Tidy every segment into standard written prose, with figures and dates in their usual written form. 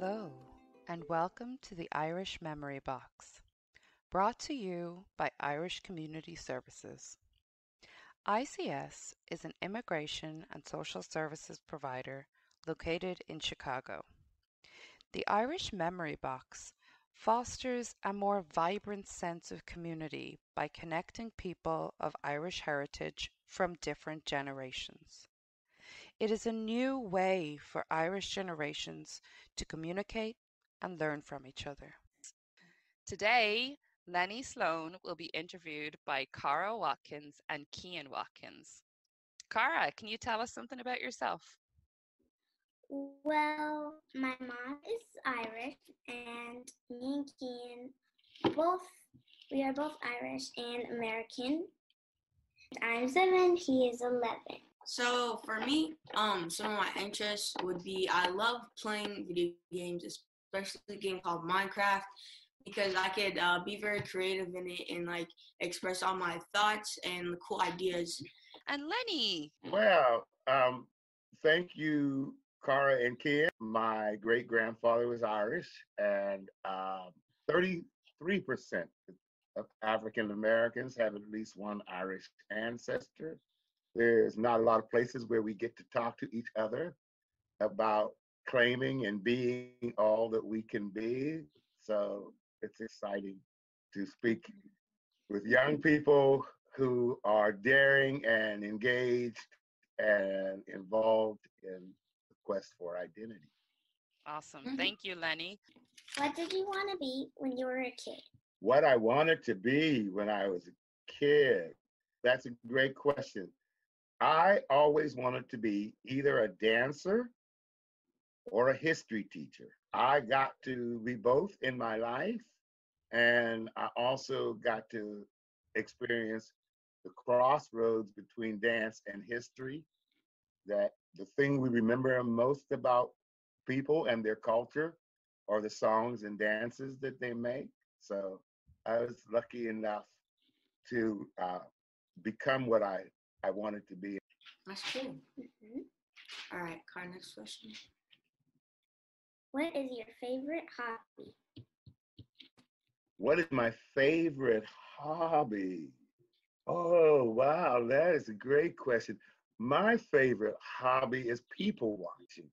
Hello, and welcome to the Irish Memory Box, brought to you by Irish Community Services. ICS is an immigration and social services provider located in Chicago. The Irish Memory Box fosters a more vibrant sense of community by connecting people of Irish heritage from different generations. It is a new way for Irish generations to communicate and learn from each other. Today, Leni Sloan will be interviewed by Cara Watkins and Kian Watkins. Cara, can you tell us something about yourself? Well, my mom is Irish, and me and Kian, we are both Irish and American. I'm 7, he is 11. So for me, some of my interests would be I love playing video games, especially a game called Minecraft, because I could be very creative in it and like express all my thoughts and the cool ideas. And Leni. Well, thank you, Cara and Kian. My great-grandfather was Irish, and 33% of African Americans have at least one Irish ancestor. There's not a lot of places where we get to talk to each other about claiming and being all that we can be. So it's exciting to speak with young people who are daring and engaged and involved in the quest for identity. Awesome. Thank you, Leni. What did you want to be when you were a kid? What I wanted to be when I was a kid, that's a great question. I always wanted to be either a dancer or a history teacher. I got to be both in my life, and I also got to experience the crossroads between dance and history, that the thing we remember most about people and their culture are the songs and dances that they make. So I was lucky enough to become what I wanted to be. That's cool. All right, Car, next question. What is your favorite hobby? What is my favorite hobby? Oh, wow, that is a great question. My favorite hobby is people watching.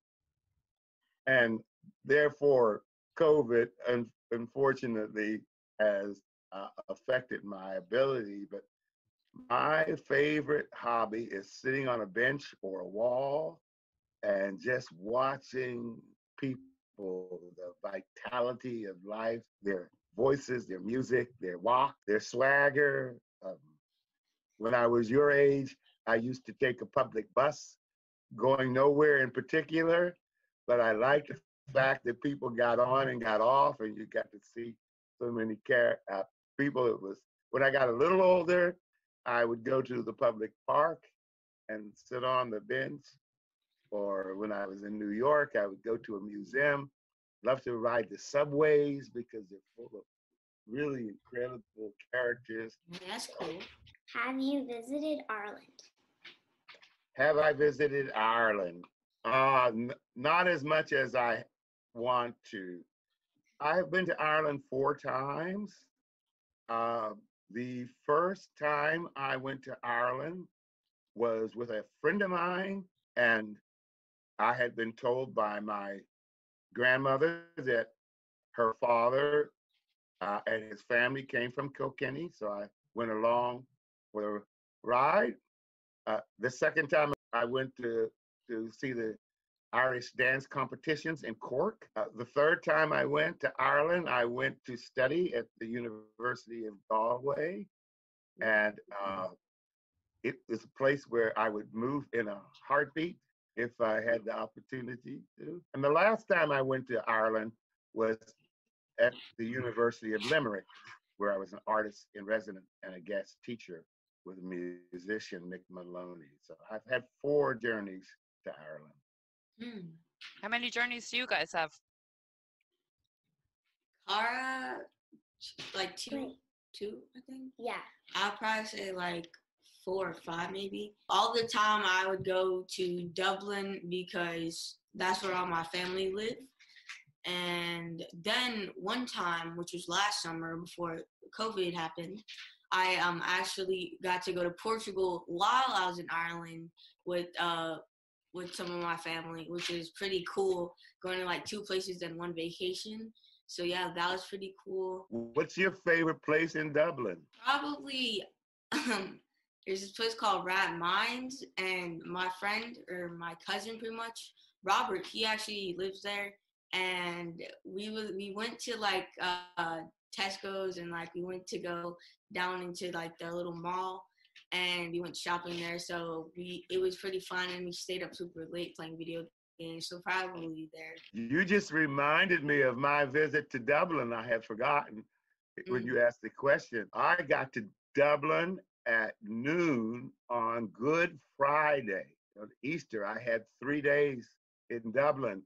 And therefore, COVID, unfortunately, has affected my ability. But my favorite hobby is sitting on a bench or a wall and just watching people, the vitality of life, their voices, their music, their walk, their swagger. When I was your age, I used to take a public bus going nowhere in particular, but I liked the fact that people got on and got off, and you got to see so many people. It was when I got a little older, I would go to the public park and sit on the bench. Or when I was in New York, I would go to a museum. Love to ride the subways because they're full of really incredible characters. That's cool. Have you visited Ireland? Have I visited Ireland? Not as much as I want to. I've been to Ireland 4 times. The first time I went to Ireland was with a friend of mine, and I had been told by my grandmother that her father and his family came from Kilkenny, so I went along for the ride. The second time I went to see the Irish dance competitions in Cork. The third time I went to Ireland, I went to study at the University of Galway. And it was a place where I would move in a heartbeat if I had the opportunity to. And the last time I went to Ireland was at the University of Limerick, where I was an artist in residence and a guest teacher with musician Nick Maloney. So I've had 4 journeys to Ireland. How many journeys do you guys have? Cara, like two, I think. Yeah. I'll probably say like 4 or 5 maybe. All the time I would go to Dublin because that's where all my family lived. And then one time, which was last summer before COVID happened, I actually got to go to Portugal while I was in Ireland with some of my family, which is pretty cool. Going to like two places in one vacation. So yeah, that was pretty cool. What's your favorite place in Dublin? Probably there's this place called Rat Mines, and my friend or my cousin, pretty much Robert, he actually lives there, and we went to like Tesco's, and like we went to go down into like the little mall, and we went shopping there. So it was pretty fun, and we stayed up super late playing video games. So probably there. You just reminded me of my visit to Dublin. I had forgotten when you asked the question. I got to Dublin at noon on Good Friday. On Easter, I had 3 days in Dublin.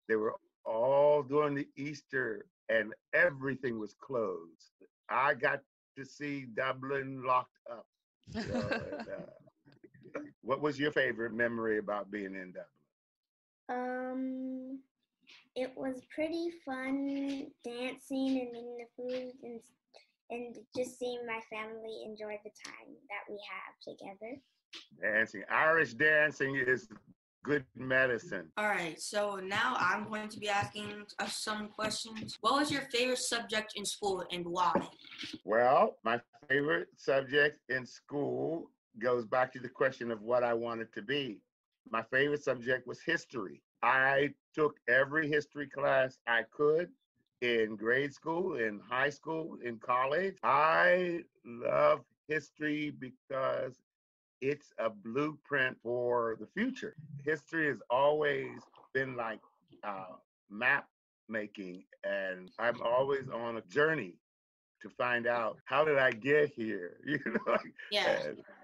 They were all doing the Easter, and everything was closed. I got to see Dublin locked up. What was your favorite memory about being in Dublin? It was pretty fun dancing and eating the food and just seeing my family enjoy the time that we have together. Dancing. Irish dancing is good medicine. All right, so now I'm going to be asking us some questions. What was your favorite subject in school and why? Well, my favorite subject in school goes back to the question of what I wanted to be. My favorite subject was history. I took every history class I could in grade school, in high school, in college. I love history because it's a blueprint for the future. History has always been like map making, and I'm always on a journey to find out how did I get here? You know,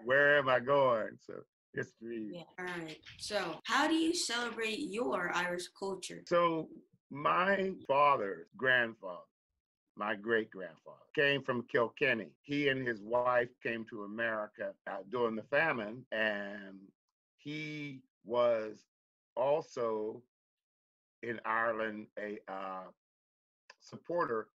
where am I going? So history. Yeah. All right. So how do you celebrate your Irish culture? So my father's grandfather, my great-grandfather, came from Kilkenny. He and his wife came to America during the famine, and he was also in Ireland a supporter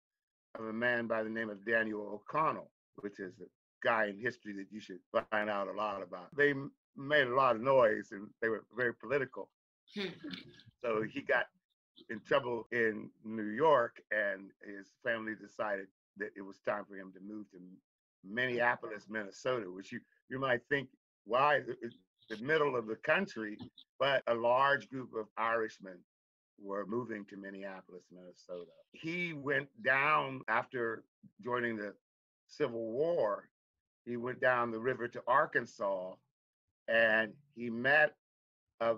of a man by the name of Daniel O'Connell, which is a guy in history that you should find out a lot about. They made a lot of noise, and they were very political. So he got in trouble in New York, and his family decided that it was time for him to move to Minneapolis, Minnesota, which you might think, why? It's the middle of the country, but a large group of Irishmen were moving to Minneapolis, Minnesota. He went down after joining the Civil War. He went down the river to Arkansas, and he met a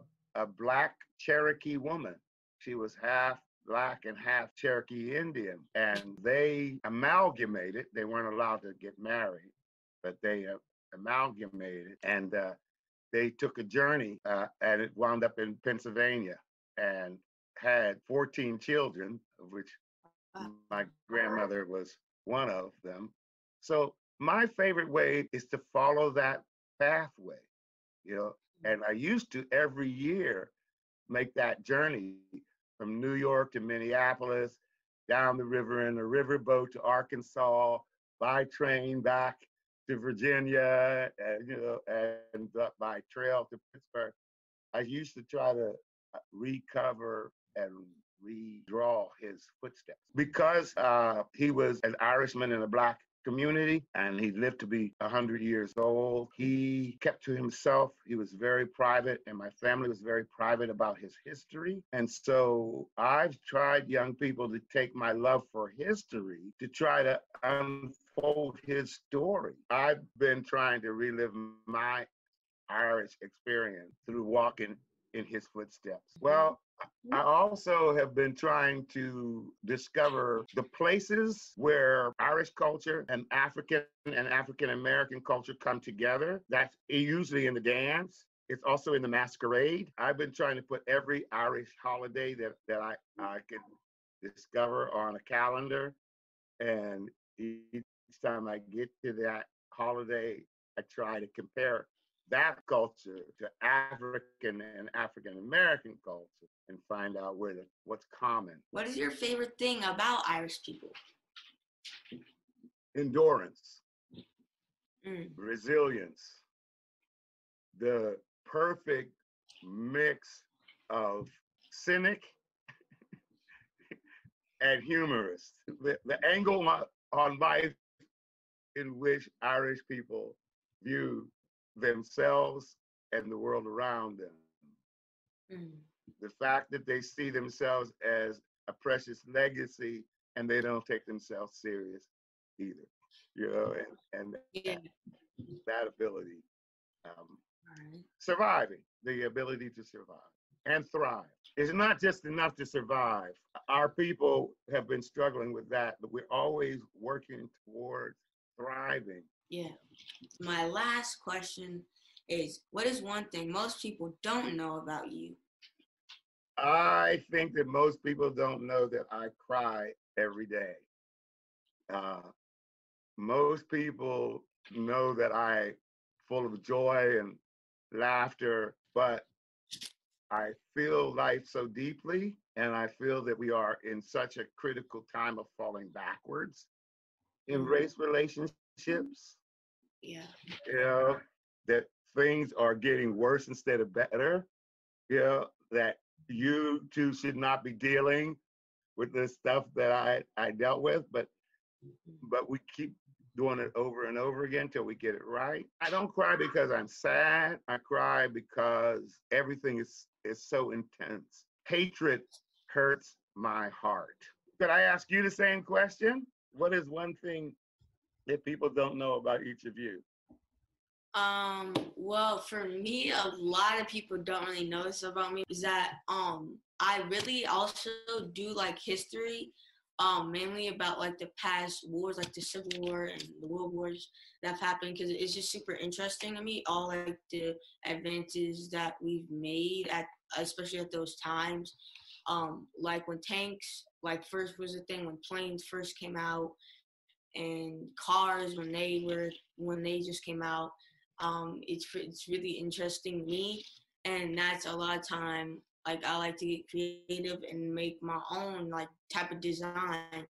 Black Cherokee woman. She was half Black and half Cherokee Indian, and they amalgamated. They weren't allowed to get married, but they amalgamated, and they took a journey, and it wound up in Pennsylvania, and had 14 children, of which my grandmother was one of them. So my favorite way is to follow that pathway, you know, and I used to every year make that journey from New York to Minneapolis, down the river in a riverboat to Arkansas, by train back to Virginia, and, you know, and up by trail to Pittsburgh. I used to try to recover and redraw his footsteps because he was an Irishman in a Black community, and he lived to be 100 years old. He kept to himself. He was very private, and my family was very private about his history. And so I've tried young people to take my love for history to try to unfold his story. I've been trying to relive my Irish experience through walking in his footsteps. Well, I also have been trying to discover the places where Irish culture and African American culture come together. That's usually in the dance. It's also in the masquerade. I've been trying to put every Irish holiday that I can discover on a calendar. And each time I get to that holiday, I try to compare that culture to African and African American culture and find out what's common. What is your favorite thing about Irish people? Endurance, Mm. resilience, the perfect mix of cynic and humorous. The angle on life in which Irish people view themselves and the world around them. Mm. The fact that they see themselves as a precious legacy and they don't take themselves serious either, you know, and Yeah. that ability, Right. surviving, the ability to survive and thrive. It's not just enough to survive. Our people have been struggling with that, but we're always working towards thriving. Yeah. My last question is, what is one thing most people don't know about you? I think that most people don't know that I cry every day. Most people know that I'm full of joy and laughter, but I feel life so deeply, and I feel that we are in such a critical time of falling backwards in race relationships. Yeah. You know, that things are getting worse instead of better. You know, that you two should not be dealing with this stuff that I dealt with, but we keep doing it over and over again till we get it right. I don't cry because I'm sad. I cry because everything is so intense. Hatred hurts my heart. Could I ask you the same question? What is one thing that people don't know about each of you? Well, for me, a lot of people don't really know this about me is that I really also do like history, mainly about like the past wars, like the Civil War and the World Wars that have happened, because it's just super interesting to me, all like the advances that we've made especially at those times. Like when tanks like first was a thing, when planes first came out, and cars when they just came out. It's really interesting to me, and that's a lot of time. Like I like to get creative and make my own like type of designs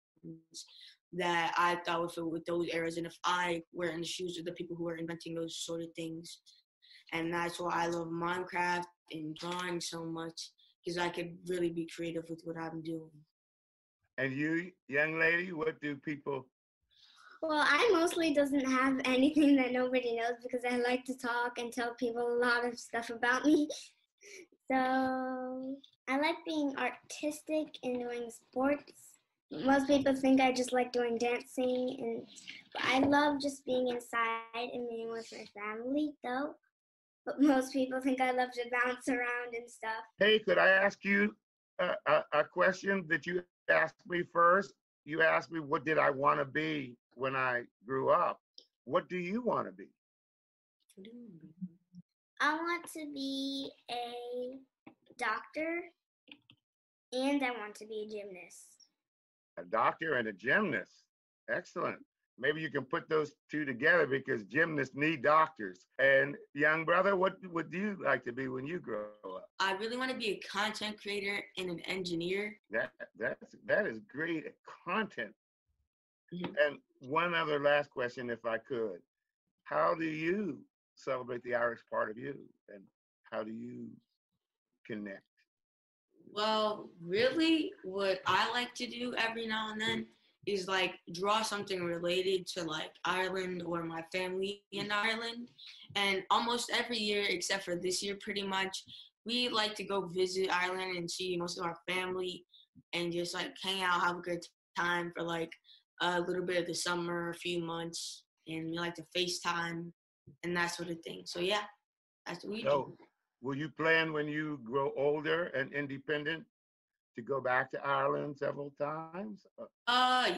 that I thought would fit with those eras, and if I were in the shoes of the people who are inventing those sort of things, and that's why I love Minecraft and drawing so much, because I could really be creative with what I'm doing. And you, young lady, what do people? Well, I mostly doesn't have anything that nobody knows because I like to talk and tell people a lot of stuff about me. So I like being artistic and doing sports. Most people think I just like doing dancing, but I love just being inside and being with my family, though. But most people think I love to bounce around and stuff. Hey, could I ask you a question that you asked me first? You asked me, what did I want to be when I grew up? What do you want to be? I want to be a doctor, and I want to be a gymnast. A doctor and a gymnast. Excellent. Maybe you can put those two together because gymnasts need doctors. And young brother, what would you like to be when you grow up? I really want to be a content creator and an engineer. That is great content. Mm-hmm. And one other last question, if I could. How do you celebrate the Irish part of you, and how do you connect? Well, really, what I like to do every now and then is like draw something related to like Ireland or my family in Ireland. And almost every year, except for this year, pretty much, we like to go visit Ireland and see most of our family and just like hang out, have a good time for like a little bit of the summer, a few months, and we like to FaceTime and that sort of thing. So yeah, that's what we do. Will you plan when you grow older and independent to go back to Ireland several times?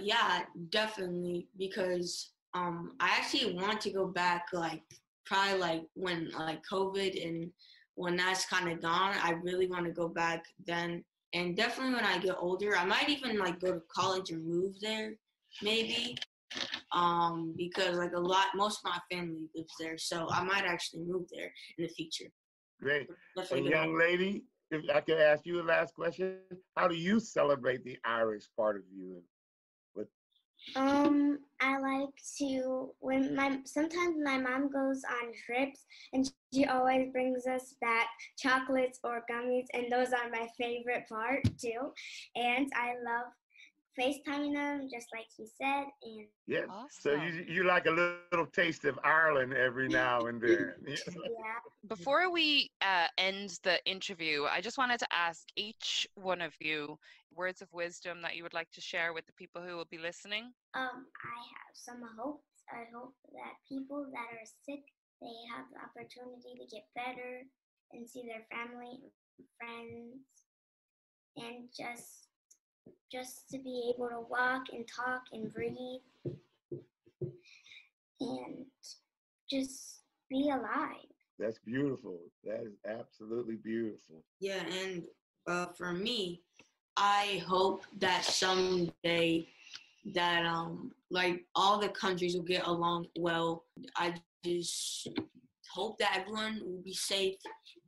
Yeah, definitely, because I actually want to go back like probably like when like COVID and when that's kind of gone. I really want to go back then, and definitely when I get older, I might even like go to college and move there, maybe. because like most of my family lives there, so I might actually move there in the future. Great. Definitely And gonna. young lady, if I could ask you a last question, how do you celebrate the Irish part of you? What? I like to sometimes my mom goes on trips and she always brings us back chocolates or gummies, and those are my favorite part too. And I love FaceTiming them, just like he said. And Yes. So Awesome. you like a little taste of Ireland every now and then. yeah. Before we end the interview, I just wanted to ask each one of you words of wisdom that you would like to share with the people who will be listening. I have some hopes. I hope that people that are sick, they have the opportunity to get better and see their family and friends, and just to be able to walk and talk and breathe and just be alive. That's beautiful. That is absolutely beautiful. Yeah, and for me, I hope that someday that like all the countries will get along well. I just hope that everyone will be safe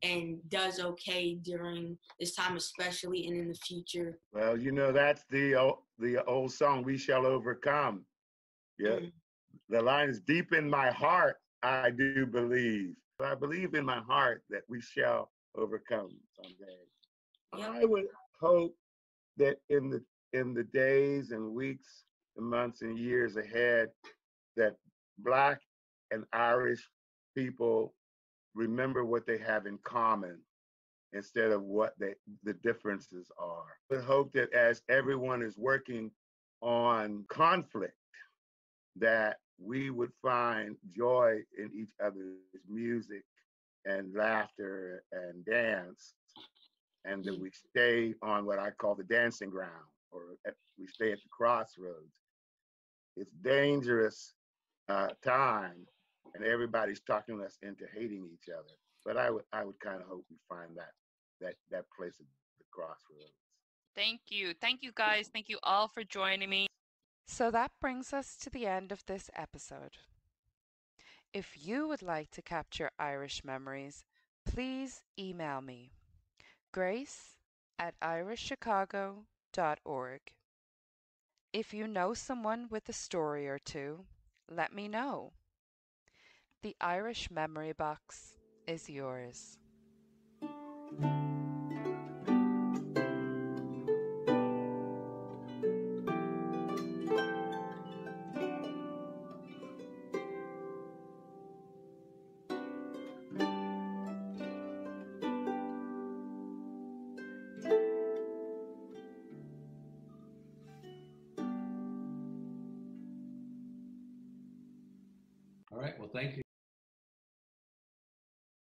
and does okay during this time, especially and in the future. Well, that's the old song, "We Shall Overcome." Yeah, the line is, "Deep in my heart, I do believe." I believe in my heart that we shall overcome someday. Yep. I would hope that in the days and weeks and months and years ahead, that Black and Irish people remember what they have in common instead of what the differences are. I would hope that as everyone is working on conflict, that we would find joy in each other's music and laughter and dance, and that we stay on what I call the dancing ground, or we stay at the crossroads. It's dangerous time, and everybody's talking us into hating each other. But I would kind of hope we find that place at the crossroads. Thank you. Thank you, guys. Thank you all for joining me. So that brings us to the end of this episode. If you would like to capture Irish memories, please email me, grace@irishchicago.org. If you know someone with a story or two, let me know. The Irish Memory Box is yours. All right, well, thank you.